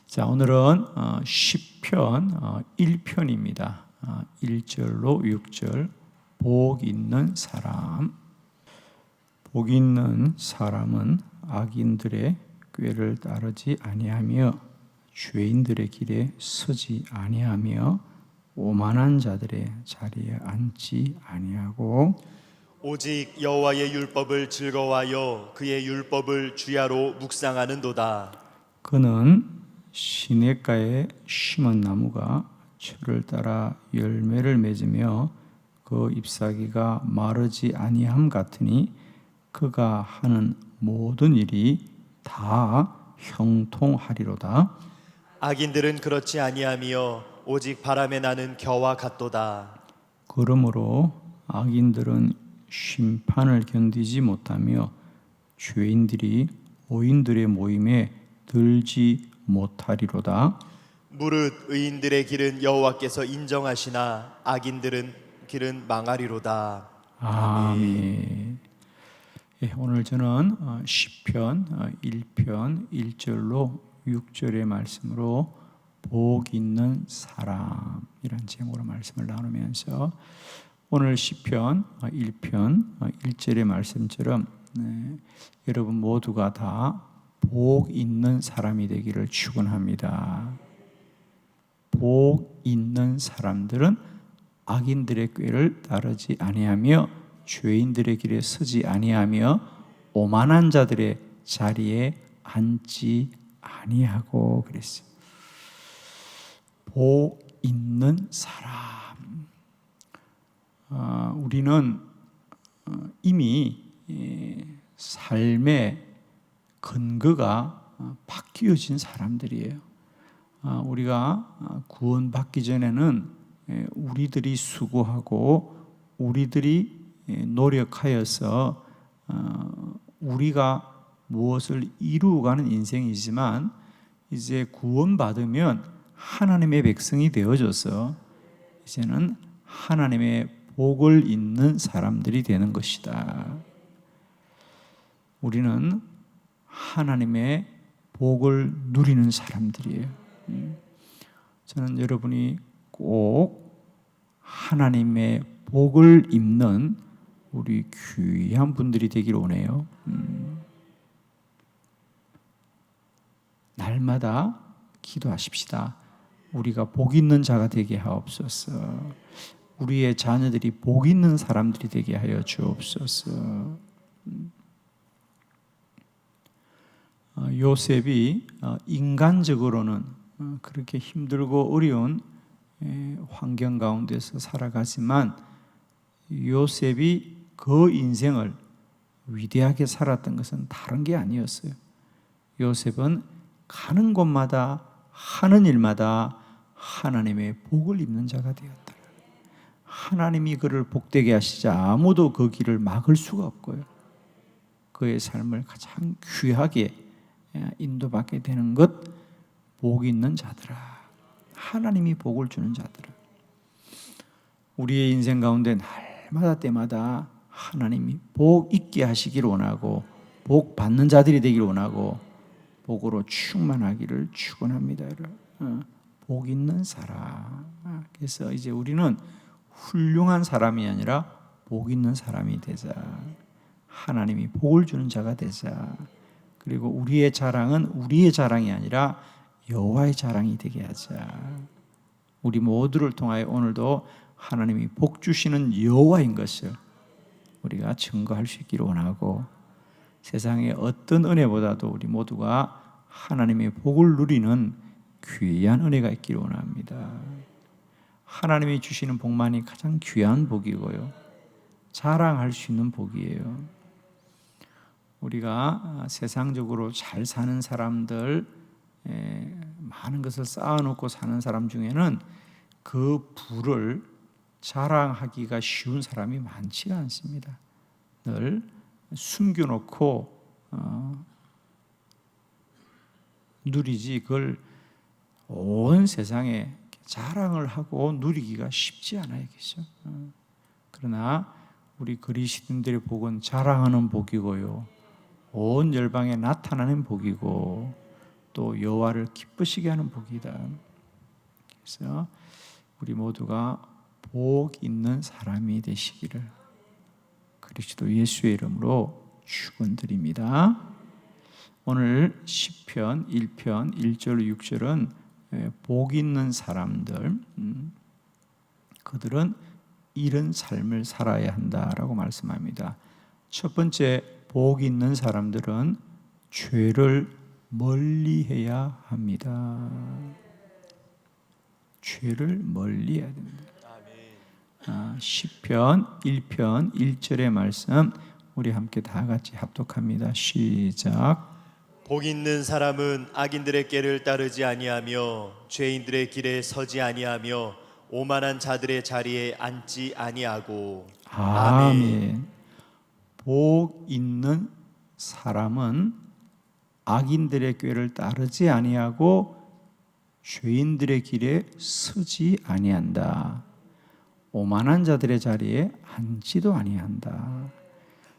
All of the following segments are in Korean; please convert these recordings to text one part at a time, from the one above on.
자, 오늘은 시편 1편입니다. 1절로 6절. 복 있는 사람. 복 있는 사람은 악인들의 꾀를 따르지 아니하며 죄인들의 길에 서지 아니하며 오만한 자들의 자리에 앉지 아니하고 오직 여호와의 율법을 즐거워하여 그의 율법을 주야로 묵상하는도다. 그는 시냇가에 심은 나무가 철을 따라 열매를 맺으며 그 잎사귀가 마르지 아니함 같으니 그가 하는 모든 일이 다 형통하리로다. 악인들은 그렇지 아니하며 오직 바람에 나는 겨와 같도다. 그러므로 악인들은 심판을 견디지 못하며 죄인들이 오인들의 모임에 들지 못하리로다. 무릇 의인들의 길은 여호와께서 인정하시나 악인들은 길은 망하리로다. 아멘. 예, 오늘 저는 시편 1편 1절로 6절의 말씀으로 복 있는 사람이란 제목으로 말씀을 나누면서 오늘 시편 1편 1절의 말씀처럼 여러분 모두가 다 복 있는 사람이 되기를 축원합니다. 복 있는 사람들은 악인들의 꾀를 따르지 아니하며 죄인들의 길에 서지 아니하며 오만한 자들의 자리에 앉지 아니하고 그랬어요. 복 있는 사람. 우리는 이미 삶의 근거가 바뀌어진 사람들이에요. 우리가 구원받기 전에는 우리들이 수고하고 우리들이 노력하여서 우리가 무엇을 이루어가는 인생이지만 이제 구원받으면 하나님의 백성이 되어져서 이제는 하나님의 복을 잇는 사람들이 되는 것이다. 우리는 하나님의 복을 누리는 사람들이에요. 저는 여러분이 꼭 하나님의 복을 입는 우리 귀한 분들이 되길 원해요. 날마다 기도하십시다. 우리가 복 있는 자가 되게 하옵소서. 우리의 자녀들이 복 있는 사람들이 되게 하여 주옵소서. 요셉이 인간적으로는 그렇게 힘들고 어려운 환경 가운데서 살아가지만 요셉이 그 인생을 위대하게 살았던 것은 다른 게 아니었어요. 요셉은 가는 곳마다 하는 일마다 하나님의 복을 입는 자가 되었다. 하나님이 그를 복되게 하시자 아무도 그 길을 막을 수가 없고요. 그의 삶을 가장 귀하게 인도받게 되는 것, 복 있는 자들아. 하나님이 복을 주는 자들아. 우리의 인생 가운데 날마다 때마다 하나님이 복 있게 하시길 원하고 복 받는 자들이 되길 원하고 복으로 충만하기를 축원합니다. 복 있는 사람. 그래서 이제 우리는 훌륭한 사람이 아니라 복 있는 사람이 되자. 하나님이 복을 주는 자가 되자. 그리고 우리의 자랑은 우리의 자랑이 아니라 여호와의 자랑이 되게 하자. 우리 모두를 통하여 오늘도 하나님이 복 주시는 여호와인 것을 우리가 증거할 수 있기를 원하고 세상의 어떤 은혜보다도 우리 모두가 하나님의 복을 누리는 귀한 은혜가 있기를 원합니다. 하나님이 주시는 복만이 가장 귀한 복이고요. 자랑할 수 있는 복이에요. 우리가 세상적으로 잘 사는 사람들, 많은 것을 쌓아놓고 사는 사람 중에는 그 부를 자랑하기가 쉬운 사람이 많지가 않습니다. 늘 숨겨놓고 누리지 그걸 온 세상에 자랑을 하고 누리기가 쉽지 않아요. 그렇죠? 그러나 우리 그리스도인들의 복은 자랑하는 복이고요. 온 열방에 나타나는 복이고 또 여호와를 기쁘시게 하는 복이다. 그래서 우리 모두가 복 있는 사람이 되시기를 그리스도 예수의 이름으로 축원드립니다. 오늘 시편 1편 1절 6절은 복 있는 사람들, 그들은 이런 삶을 살아야 한다라고 말씀합니다. 첫 번째, 복 있는 사람들은 죄를 멀리해야 합니다. 죄를 멀리해야 됩니다. 시편 1편 1절의 말씀 우리 함께 다 같이 합독합니다. 시작. 복 있는 사람은 악인들의 꾀를 따르지 아니하며 죄인들의 길에 서지 아니하며 오만한 자들의 자리에 앉지 아니하고. 아멘. 복 있는 사람은 악인들의 꾀를 따르지 아니하고 죄인들의 길에 서지 아니한다. 오만한 자들의 자리에 앉지도 아니한다.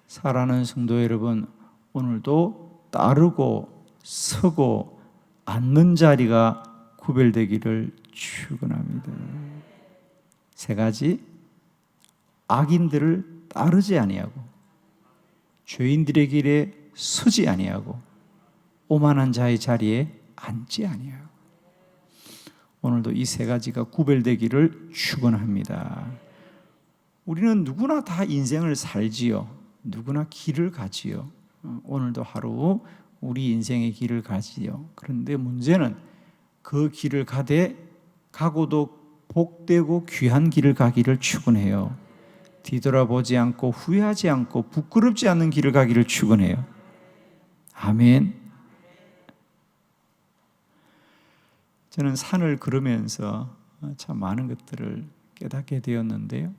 사랑하는 성도 여러분, 오늘도 따르고 서고 앉는 자리가 구별되기를 축원합니다. 세 가지, 악인들을 따르지 아니하고 죄인들의 길에 서지 아니하고 오만한 자의 자리에 앉지 아니하고. 오늘도 이 세 가지가 구별되기를 축원합니다. 우리는 누구나 다 인생을 살지요. 누구나 길을 가지요. 오늘도 하루 우리 인생의 길을 가지요. 그런데 문제는 그 길을 가고도 복되고 귀한 길을 가기를 축원해요. 뒤돌아보지 않고 후회하지 않고 부끄럽지 않는 길을 가기를 축원해요. 아멘. 저는 산을 걸으면서 참 많은 것들을 깨닫게 되었는데요.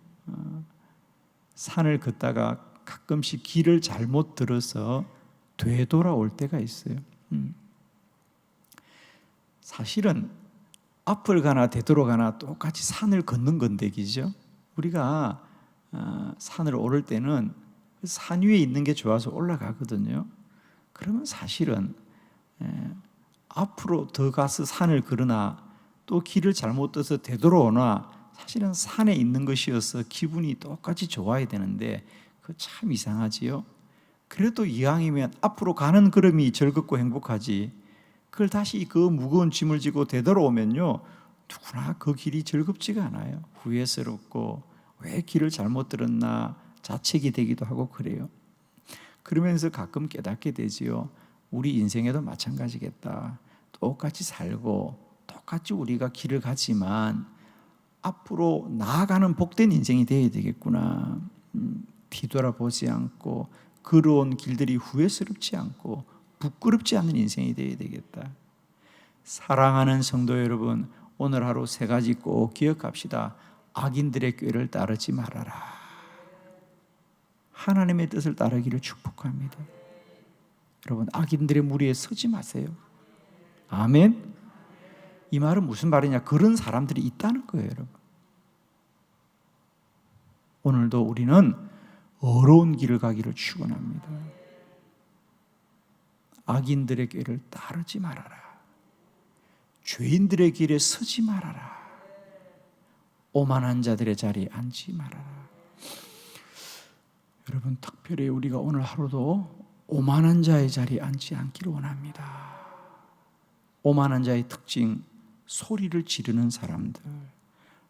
산을 걷다가 가끔씩 길을 잘못 들어서 되돌아올 때가 있어요. 사실은 앞을 가나 되돌아가나 똑같이 산을 걷는 건데기죠. 우리가 산을 오를 때는 산 위에 있는 게 좋아서 올라가거든요. 그러면 사실은 앞으로 더 가서 산을 걸으나 또 길을 잘못 떠서 되돌아오나 사실은 산에 있는 것이어서 기분이 똑같이 좋아야 되는데 그거 참 이상하지요. 그래도 이왕이면 앞으로 가는 걸음이 즐겁고 행복하지, 그걸 다시 그 무거운 짐을 지고 되돌아오면요 누구나 그 길이 즐겁지가 않아요. 후회스럽고 왜 길을 잘못 들었나 자책이 되기도 하고 그래요. 그러면서 가끔 깨닫게 되지요. 우리 인생에도 마찬가지겠다. 똑같이 살고 똑같이 우리가 길을 가지만 앞으로 나아가는 복된 인생이 되어야 되겠구나. 뒤돌아보지 않고 걸어온 길들이 후회스럽지 않고 부끄럽지 않은 인생이 되어야 되겠다. 사랑하는 성도 여러분, 오늘 하루 세 가지 꼭 기억합시다. 악인들의 꾀를 따르지 말아라. 하나님의 뜻을 따르기를 축복합니다. 여러분, 악인들의 무리에 서지 마세요. 아멘. 이 말은 무슨 말이냐? 그런 사람들이 있다는 거예요, 여러분. 오늘도 우리는 어려운 길을 가기를 축원합니다. 악인들의 꾀를 따르지 말아라. 죄인들의 길에 서지 말아라. 오만한 자들의 자리에 앉지 말아라. 여러분, 특별히 우리가 오늘 하루도 오만한 자의 자리에 앉지 않기를 원합니다. 오만한 자의 특징, 소리를 지르는 사람들,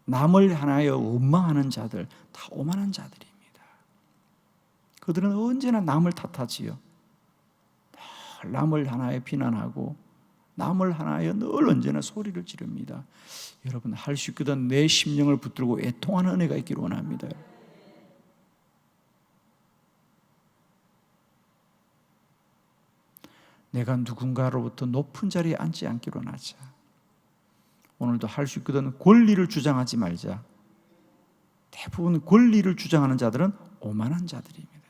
남을 향하여 원망하는 자들, 다 오만한 자들입니다. 그들은 언제나 남을 탓하지요. 남을 향하여 비난하고 남을 향하여 늘 언제나 소리를 지릅니다. 여러분, 할 수 있거든 내 심령을 붙들고 애통하는 은혜가 있기를 원합니다. 내가 누군가로부터 높은 자리에 앉지 않기로 하자. 오늘도 할 수 있거든 권리를 주장하지 말자. 대부분 권리를 주장하는 자들은 오만한 자들입니다.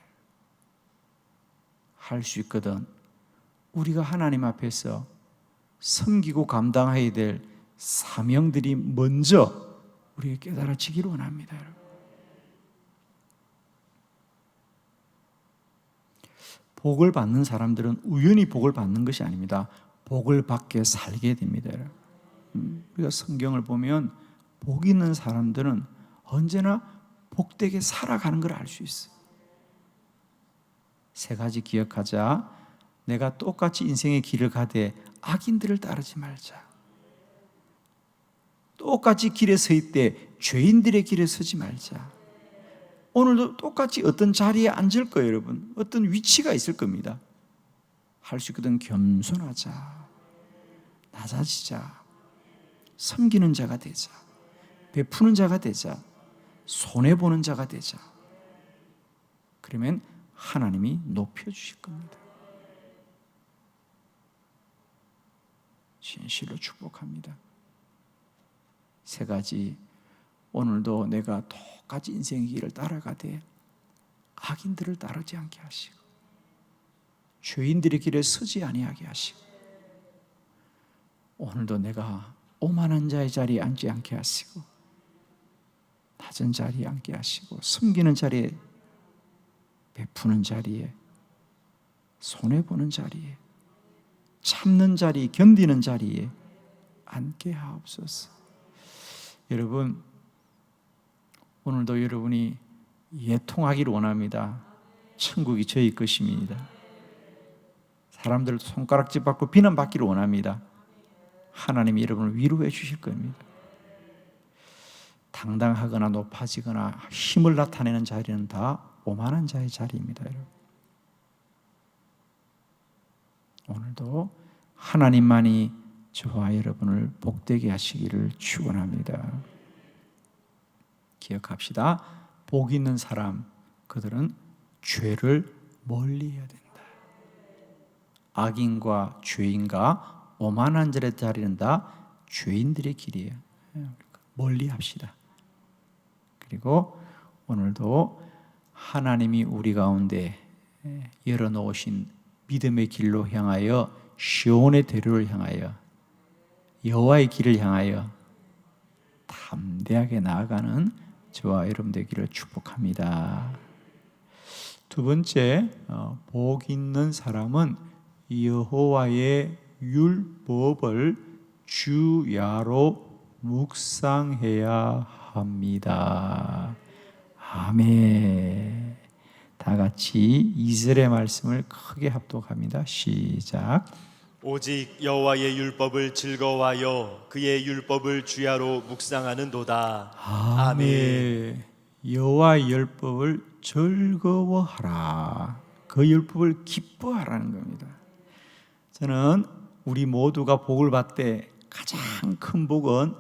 할 수 있거든 우리가 하나님 앞에서 섬기고 감당해야 될 사명들이 먼저 우리가 깨달아지기를 원합니다. 여러분. 복을 받는 사람들은 우연히 복을 받는 것이 아닙니다. 복을 받게 살게 됩니다. 우리가 성경을 보면 복 있는 사람들은 언제나 복되게 살아가는 걸 알 수 있어요. 세 가지 기억하자. 내가 똑같이 인생의 길을 가되 악인들을 따르지 말자. 똑같이 길에 서 있되 죄인들의 길에 서지 말자. 오늘도 똑같이 어떤 자리에 앉을 거예요, 여러분. 어떤 위치가 있을 겁니다. 할 수 있거든 겸손하자. 낮아지자. 섬기는 자가 되자. 베푸는 자가 되자. 손해보는 자가 되자. 그러면 하나님이 높여주실 겁니다. 진실로 축복합니다. 세 가지. 오늘도 내가 똑같이 인생의 길을 따라가되 악인들을 따르지 않게 하시고 죄인들의 길에 서지 아니하게 하시고 오늘도 내가 오만한 자의 자리에 앉지 않게 하시고 낮은 자리에 앉게 하시고 섬기는 자리에 베푸는 자리에 손해보는 자리에 참는 자리 견디는 자리에 앉게 하옵소서. 여러분 오늘도 여러분이 예통하기를 원합니다. 천국이 저희 것입니다. 사람들 손가락질 받고 비난받기를 원합니다. 하나님이 여러분을 위로해 주실 겁니다. 당당하거나 높아지거나 힘을 나타내는 자리는 다 오만한 자의 자리입니다. 여러분. 오늘도 하나님만이 저와 여러분을 복되게 하시기를 축원합니다. 기억합시다. 복 있는 사람, 그들은 죄를 멀리해야 된다. 악인과 죄인과 오만한 자의 자리는 다 죄인들의 길이에요. 멀리합시다. 그리고 오늘도 하나님이 우리 가운데 열어놓으신 믿음의 길로 향하여 시온의 대로를 향하여 여호와의 길을 향하여 담대하게 나아가는 저와 여러분 되기를 축복합니다. 두 번째, 복 있는 사람은 여호와의 율법을 주야로 묵상해야 합니다. 아멘. 다 같이 2절의 말씀을 크게 합독합니다. 시작. 오직 여호와의 율법을 즐거워하여 그의 율법을 주야로 묵상하는도다. 아멘. 여호와의 율법을 즐거워하라. 그 율법을 기뻐하라는 겁니다. 저는 우리 모두가 복을 받되 가장 큰 복은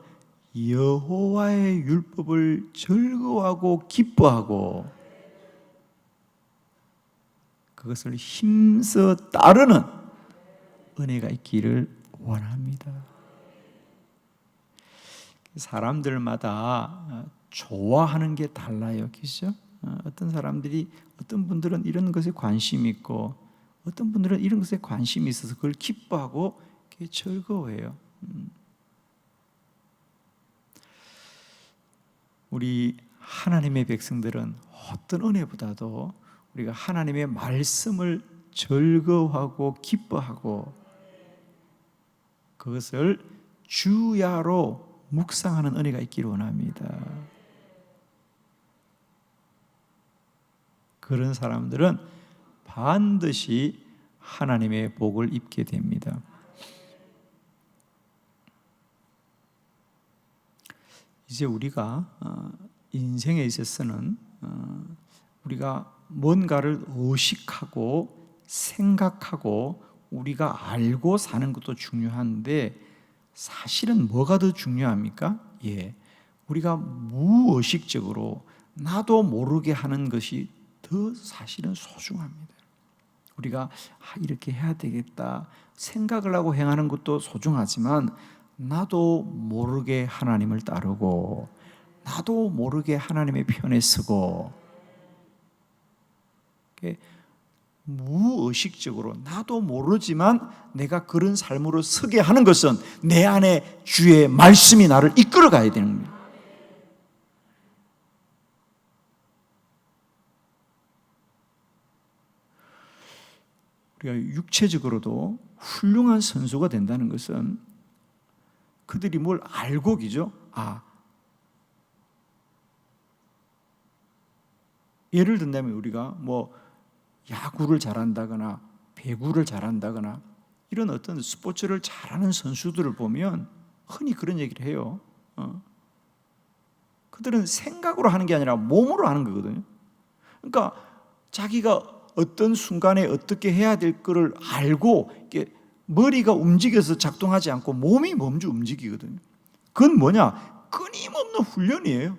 여호와의 율법을 즐거워하고 기뻐하고 그것을 힘써 따르는 은혜가 있기를 원합니다. 사람들마다 좋아하는 게 달라요. 그죠? 어떤 사람들이 어떤 분들은 이런 것에 관심이 있고 어떤 분들은 이런 것에 관심이 있어서 그걸 기뻐하고 즐거워해요. 우리 하나님의 백성들은 어떤 은혜보다도 우리가 하나님의 말씀을 즐거워하고 기뻐하고 그것을 주야로 묵상하는 은혜가 있기를 원합니다. 그런 사람들은 반드시 하나님의 복을 입게 됩니다. 이제 우리가 인생에 있어서는 우리가 뭔가를 의식하고 생각하고 우리가 알고 사는 것도 중요한데 사실은 뭐가 더 중요합니까? 우리가 무의식적으로 나도 모르게 하는 것이 더 사실은 소중합니다. 우리가 이렇게 해야 되겠다 생각을 하고 행하는 것도 소중하지만 나도 모르게 하나님을 따르고 나도 모르게 하나님의 편에 서고 무의식적으로 나도 모르지만 내가 그런 삶으로 서게 하는 것은 내 안에 주의 말씀이 나를 이끌어 가야 되는 겁니다. 우리가 육체적으로도 훌륭한 선수가 된다는 것은 그들이 뭘 알고 기죠. 예를 든다면 우리가 뭐 야구를 잘한다거나 배구를 잘한다거나 이런 어떤 스포츠를 잘하는 선수들을 보면 흔히 그런 얘기를 해요. 그들은 생각으로 하는 게 아니라 몸으로 하는 거거든요. 그러니까 자기가 어떤 순간에 어떻게 해야 될 거를 알고 이게 머리가 움직여서 작동하지 않고 몸이 먼저 움직이거든요. 그건 뭐냐? 끊임없는 훈련이에요.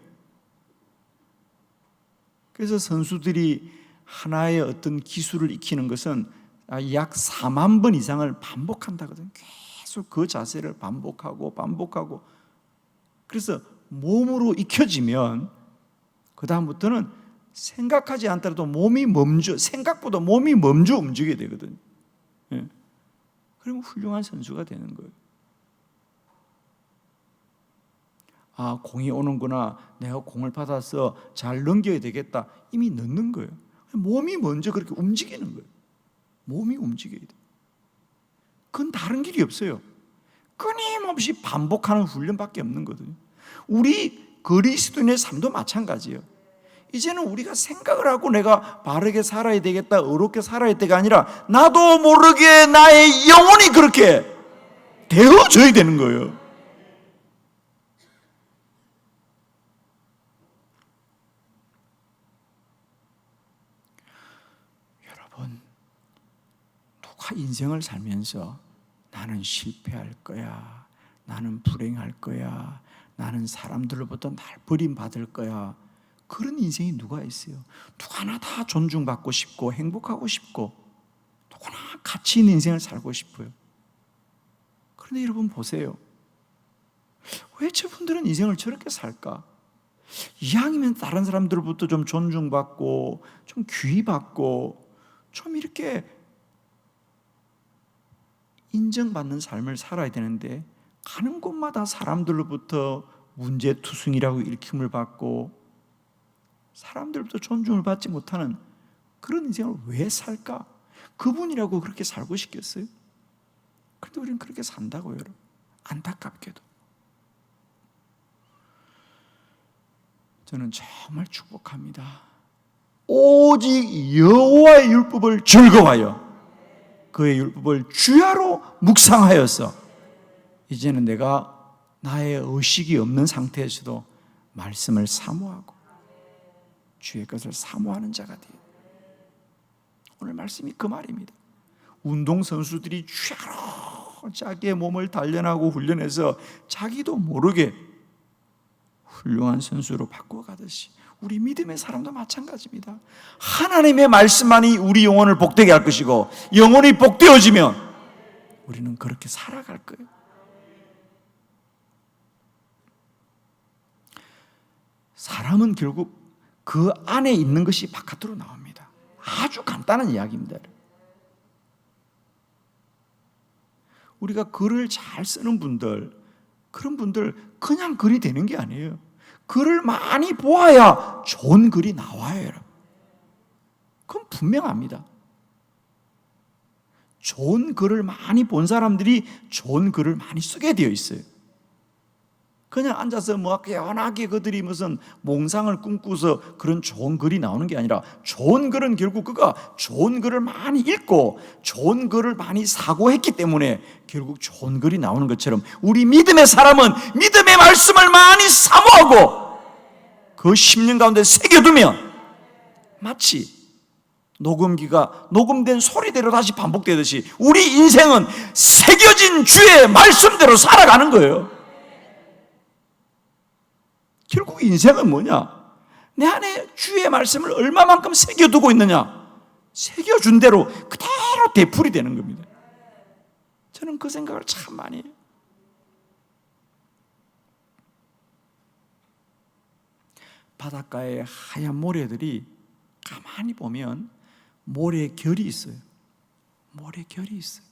그래서 선수들이 하나의 어떤 기술을 익히는 것은 약 4만 번 이상을 반복한다거든요. 계속 그 자세를 반복하고 그래서 몸으로 익혀지면 그 다음부터는 생각하지 않더라도 생각보다 몸이 먼저 움직여야 되거든요. 예. 그러면 훌륭한 선수가 되는 거예요. 공이 오는구나. 내가 공을 받아서 잘 넘겨야 되겠다. 이미 넣는 거예요. 몸이 먼저 그렇게 움직이는 거예요. 몸이 움직여야 돼요. 그건 다른 길이 없어요. 끊임없이 반복하는 훈련밖에 없는 거거든요. 우리 그리스도인의 삶도 마찬가지예요. 이제는 우리가 생각을 하고 내가 바르게 살아야 되겠다, 의롭게 살아야 되가 아니라 나도 모르게 나의 영혼이 그렇게 되어져야 되는 거예요. 여러분, 누가 인생을 살면서 나는 실패할 거야, 나는 불행할 거야, 나는 사람들로부터 날 버림받을 거야, 그런 인생이 누가 있어요? 누구나 다 존중받고 싶고 행복하고 싶고 누구나 가치 있는 인생을 살고 싶어요. 그런데 여러분 보세요. 왜 저분들은 인생을 저렇게 살까? 이왕이면 다른 사람들로부터 좀 존중받고 좀 귀받고 좀 이렇게 인정받는 삶을 살아야 되는데 가는 곳마다 사람들로부터 문제투성이라고 일킴을 받고 사람들부터 존중을 받지 못하는 그런 인생을 왜 살까? 그분이라고 그렇게 살고 싶겠어요? 그런데 우리는 그렇게 산다고요, 여러분. 안타깝게도. 저는 정말 축복합니다. 오직 여호와의 율법을 즐거워하여 그의 율법을 주야로 묵상하여서 이제는 내가 나의 의식이 없는 상태에서도 말씀을 사모하고 주의 것을 사모하는 자가 돼요. 오늘 말씀이 그 말입니다. 운동선수들이 주야로 자기의 몸을 단련하고 훈련해서 자기도 모르게 훌륭한 선수로 바꿔가듯이 우리 믿음의 사람도 마찬가지입니다. 하나님의 말씀만이 우리 영혼을 복되게 할 것이고 영혼이 복되어지면 우리는 그렇게 살아갈 거예요. 사람은 결국 그 안에 있는 것이 바깥으로 나옵니다. 아주 간단한 이야기입니다. 우리가 글을 잘 쓰는 분들, 그런 분들 그냥 글이 되는 게 아니에요. 글을 많이 보아야 좋은 글이 나와요, 여러분. 그건 분명합니다. 좋은 글을 많이 본 사람들이 좋은 글을 많이 쓰게 되어 있어요. 그냥 앉아서 뭐 연하게 그들이 무슨 몽상을 꿈꾸서 그런 좋은 글이 나오는 게 아니라 좋은 글은 결국 그가 좋은 글을 많이 읽고 좋은 글을 많이 사고했기 때문에 결국 좋은 글이 나오는 것처럼 우리 믿음의 사람은 믿음의 말씀을 많이 사모하고 그 심령 가운데 새겨두면 마치 녹음기가 녹음된 소리대로 다시 반복되듯이 우리 인생은 새겨진 주의 말씀대로 살아가는 거예요. 결국 인생은 뭐냐? 내 안에 주의 말씀을 얼마만큼 새겨두고 있느냐? 새겨준 대로 그대로 되풀이 되는 겁니다. 저는 그 생각을 참 많이 해요. 바닷가에 하얀 모래들이 가만히 보면 모래결이 있어요. 모래결이 있어요.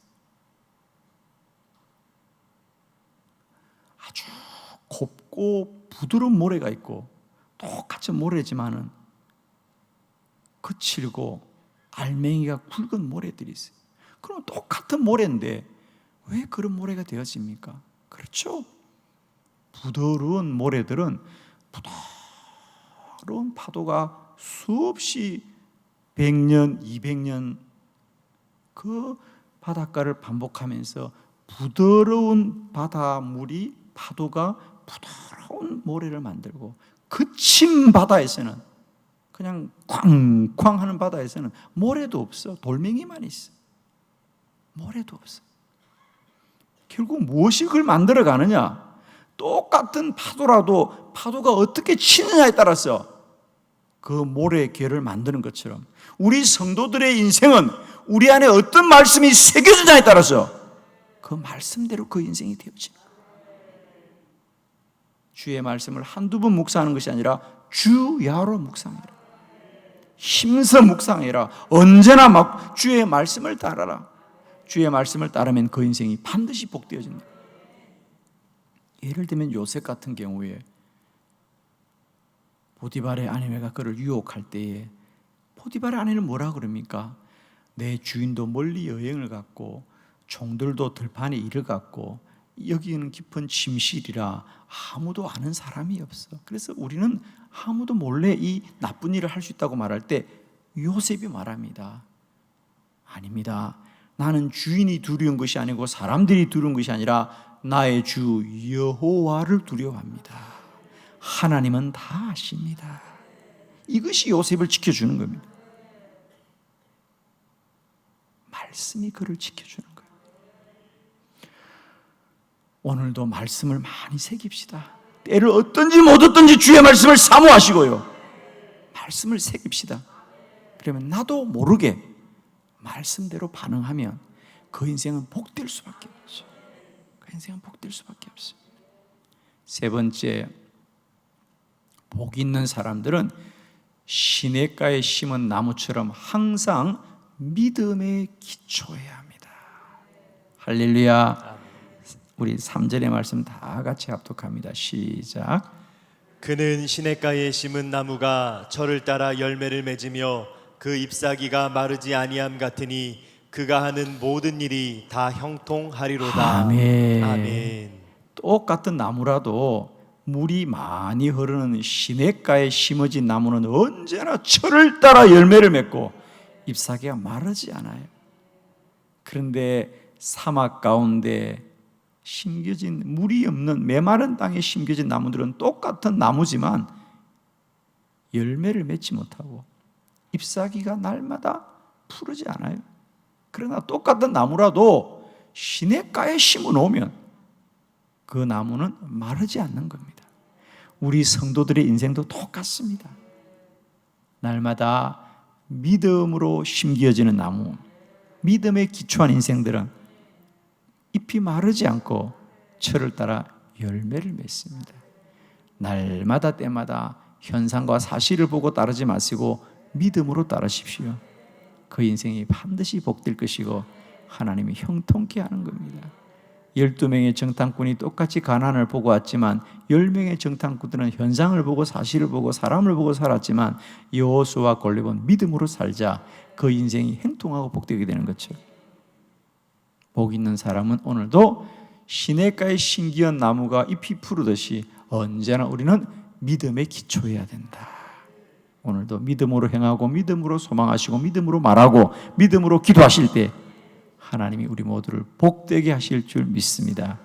아주 곱고 부드러운 모래가 있고 똑같은 모래지만은 거칠고 알맹이가 굵은 모래들이 있어요. 그럼 똑같은 모래인데 왜 그런 모래가 되어집니까? 그렇죠. 부드러운 모래들은 부드러운 파도가 수없이 100년, 200년 그 바닷가를 반복하면서 부드러운 바닷물이 파도가 부드러운 모래를 만들고, 그친 바다에서는, 그냥 쾅쾅 하는 바다에서는 모래도 없어. 돌멩이만 있어. 모래도 없어. 결국 무엇이 그걸 만들어 가느냐? 똑같은 파도라도 파도가 어떻게 치느냐에 따라서 그 모래의 결을 만드는 것처럼 우리 성도들의 인생은 우리 안에 어떤 말씀이 새겨지냐에 따라서 그 말씀대로 그 인생이 되어지는 거예요. 주의 말씀을 한두 번 묵상하는 것이 아니라 주야로 묵상해라. 힘써 묵상해라. 언제나 막 주의 말씀을 따라라. 주의 말씀을 따르면 그 인생이 반드시 복되어진다. 예를 들면 요셉 같은 경우에 보디발의 아내가 그를 유혹할 때에 보디발의 아내는 뭐라 그럽니까? 내 주인도 멀리 여행을 갔고 종들도 들판에 일을 갔고 여기는 깊은 침실이라 아무도 아는 사람이 없어. 그래서 우리는 아무도 몰래 이 나쁜 일을 할 수 있다고 말할 때 요셉이 말합니다. 아닙니다. 나는 주인이 두려운 것이 아니고 사람들이 두려운 것이 아니라 나의 주 여호와를 두려워합니다. 하나님은 다 아십니다. 이것이 요셉을 지켜주는 겁니다. 말씀이 그를 지켜주는 거예요. 오늘도 말씀을 많이 새깁시다. 때를 얻든지 못 얻든지 주의 말씀을 사모하시고요, 말씀을 새깁시다. 그러면 나도 모르게 말씀대로 반응하면 그 인생은 복될 수밖에 없죠. 그 인생은 복될 수밖에 없어요. 세 번째, 복 있는 사람들은 시냇가에 심은 나무처럼 항상 믿음에 기초해야 합니다. 할렐루야. 우리 3절의 말씀 다 같이 합독합니다. 시작. 그는 시냇가에 심은 나무가 철을 따라 열매를 맺으며 그 잎사귀가 마르지 아니함 같으니 그가 하는 모든 일이 다 형통하리로다. 아멘. 아멘. 똑같은 나무라도 물이 많이 흐르는 시냇가에 심어진 나무는 언제나 철을 따라 열매를 맺고 잎사귀가 마르지 않아요. 그런데 사막 가운데 심겨진 물이 없는 메마른 땅에 심겨진 나무들은 똑같은 나무지만 열매를 맺지 못하고 잎사귀가 날마다 푸르지 않아요. 그러나 똑같은 나무라도 시냇가에 심어 놓으면 그 나무는 마르지 않는 겁니다. 우리 성도들의 인생도 똑같습니다. 날마다 믿음으로 심겨지는 나무, 믿음에 기초한 인생들은 잎이 마르지 않고 철을 따라 열매를 맺습니다. 날마다 때마다 현상과 사실을 보고 따르지 마시고 믿음으로 따르십시오. 그 인생이 반드시 복될 것이고 하나님이 형통케 하는 겁니다. 12명의 정탐꾼이 똑같이 가나안을 보고 왔지만 10명의 정탐꾼들은 현상을 보고 사실을 보고 사람을 보고 살았지만 여호수아와 골렙은 믿음으로 살자 그 인생이 형통하고 복되게 되는 것처럼 복 있는 사람은 오늘도 시냇가에 심기한 나무가 잎이 푸르듯이 언제나 우리는 믿음에 기초해야 된다. 오늘도 믿음으로 행하고 믿음으로 소망하시고 믿음으로 말하고 믿음으로 기도하실 때 하나님이 우리 모두를 복되게 하실 줄 믿습니다.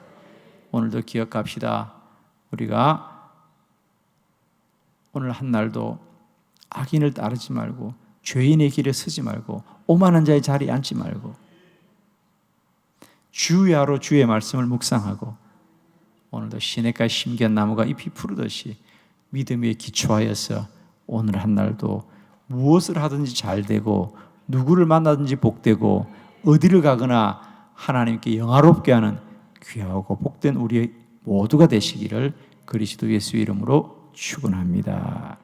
오늘도 기억합시다. 우리가 오늘 한 날도 악인을 따르지 말고 죄인의 길에 서지 말고 오만한 자의 자리에 앉지 말고 주야로 주의 말씀을 묵상하고 오늘도 시냇가에 심기한 나무가 잎이 푸르듯이 믿음에 기초하여서 오늘 한 날도 무엇을 하든지 잘 되고 누구를 만나든지 복되고 어디를 가거나 하나님께 영화롭게 하는 귀하고 복된 우리 모두가 되시기를 그리스도 예수의 이름으로 축원합니다.